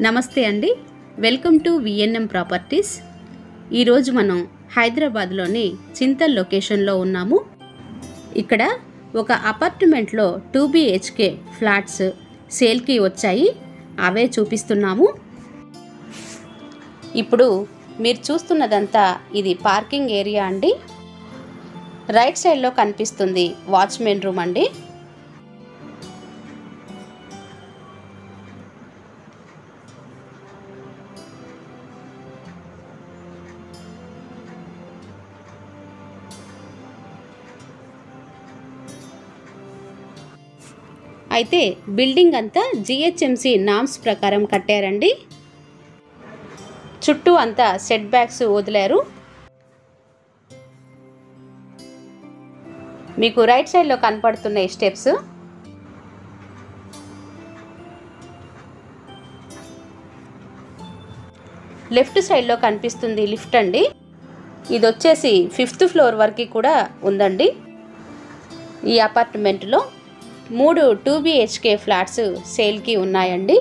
నమస్తే అండి, welcome to విఎన్ఎం properties. ఈరోజు మనం హైదరాబాద్లోని చింతల్ లొకేషన్లో ఉన్నాము. ఇక్కడ ఒక అపార్ట్మెంట్లో 2 BHK ఫ్లాట్స్ సేల్కి వచ్చాయి, అవే చూపిస్తున్నాము. ఇప్పుడు మీరు చూస్తున్నదంతా ఇది పార్కింగ్ ఏరియా అండి. రైట్ సైడ్లో కనిపిస్తుంది వాచ్మెన్ రూమ్ అండి. అయితే బిల్డింగ్ అంతా GHMC నామ్స్ ప్రకారం కట్టారండి. చుట్టూ అంతా సెట్ బ్యాక్స్ వదిలారు. మీకు రైట్ సైడ్లో కనపడుతున్న స్టెప్స్. లెఫ్ట్ సైడ్లో కనిపిస్తుంది లిఫ్ట్ అండి. ఇది వచ్చేసి 5th ఫ్లోర్ వరకు కూడా ఉందండి. ఈ అపార్ట్మెంట్లో 3 2 BHK ఫ్లాట్స్ సేల్కి ఉన్నాయండి.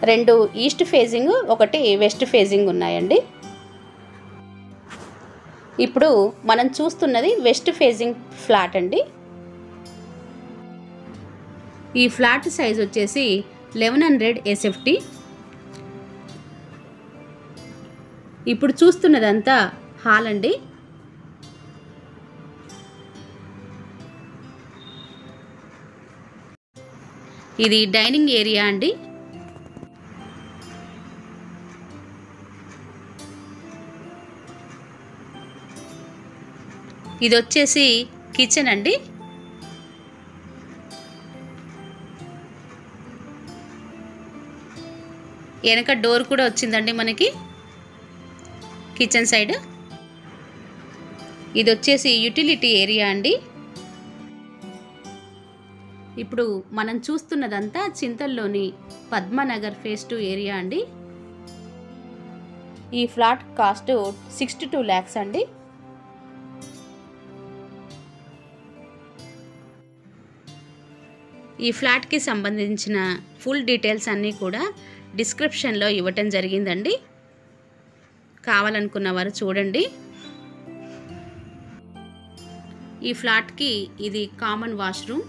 2 ఈస్ట్ ఫేజింగ్, 1 వెస్ట్ ఫేజింగ్ ఉన్నాయండి. ఇప్పుడు మనం చూస్తున్నది వెస్ట్ ఫేజింగ్ ఫ్లాట్ అండి. ఈ ఫ్లాట్ సైజ్ వచ్చేసి 1100 SFT. ఇప్పుడు చూస్తున్నదంతా హాల్ అండి. ఇది డైనింగ్ ఏరియా అండి. ఇది వచ్చేసి కిచెన్ అండి. వెనక డోర్ కూడా వచ్చిందండి మనకి కిచెన్ సైడ్. ఇది వచ్చేసి యూటిలిటీ ఏరియా అండి. ఇప్పుడు మనం చూస్తున్నదంతా చింతల్లోని పద్మనగర్ ఫేజ్ 2 ఏరియా అండి. ఈ ఫ్లాట్ కాస్ట్ 62 lakhs అండి. ఈ ఫ్లాట్కి సంబంధించిన ఫుల్ డీటెయిల్స్ అన్నీ కూడా డిస్క్రిప్షన్లో ఇవ్వటం జరిగిందండి. కావాలనుకున్న వారు చూడండి. ఈ ఫ్లాట్కి ఇది కామన్ వాష్రూమ్.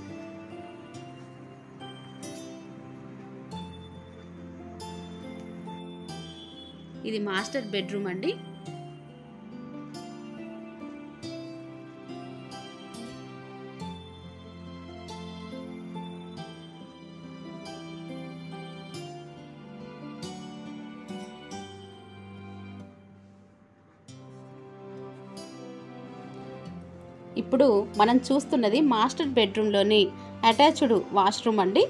ఇది మాస్టర్ బెడ్రూమ్ అండి. ఇప్పుడు మనం చూస్తున్నది మాస్టర్ బెడ్రూమ్లోని అటాచ్డ్ వాష్రూమ్ అండి.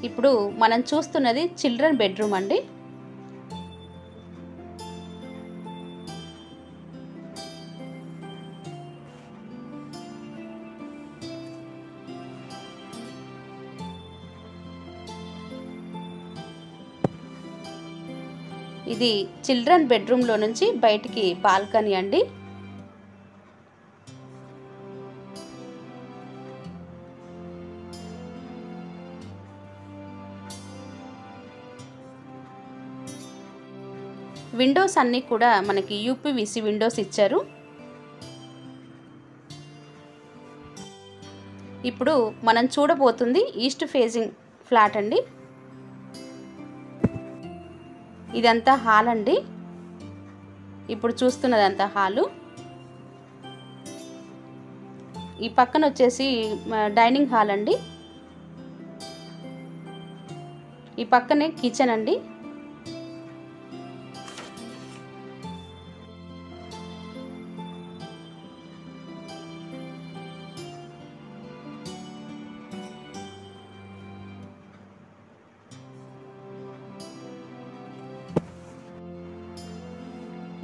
ఇప్పుడు మనం చూస్తున్నది చిల్డ్రన్ బెడ్రూమ్ అండి. ఇది చిల్డ్రన్ బెడ్రూమ్లో నుంచి బయటికి బాల్కనీ అండి. విండోస్ అన్నీ కూడా మనకి UPVC విండోస్ ఇచ్చారు. ఇప్పుడు మనం చూడబోతుంది ఈస్ట్ ఫేజింగ్ ఫ్లాట్ అండి. ఇదంతా హాల్ అండి. ఇప్పుడు చూస్తున్నదంతా హాలు. ఈ పక్కన వచ్చేసి డైనింగ్ హాల్ అండి. ఈ పక్కనే కిచెన్ అండి.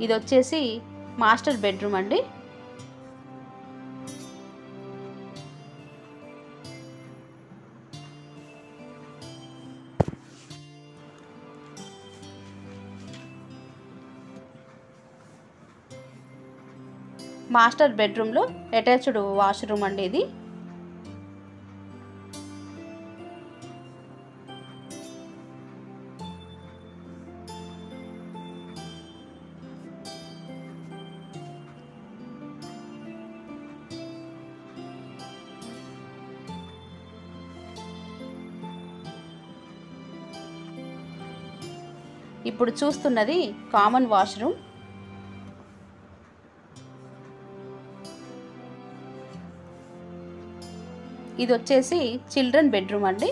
ఇది వచ్చేసి మాస్టర్ బెడ్రూమ్ అండి. మాస్టర్ బెడ్రూమ్లో అటాచ్డ్ వాష్రూమ్ అండి ఇది. ఇప్పుడు చూస్తున్నది కామన్ వాష్రూమ్. ఇది వచ్చేసి చిల్డ్రన్ బెడ్రూమ్ అండి.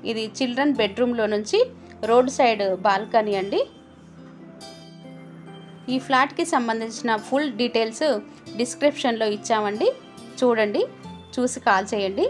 ఇది చిల్డ్రన్ బెడ్రూమ్లో నుంచి రోడ్ సైడ్ బాల్కనీ అండి. ఈ ఫ్లాట్కి సంబంధించిన ఫుల్ డీటెయిల్స్ డిస్క్రిప్షన్లో ఇచ్చామండి, చూడండి, చూసి కాల్ చేయండి.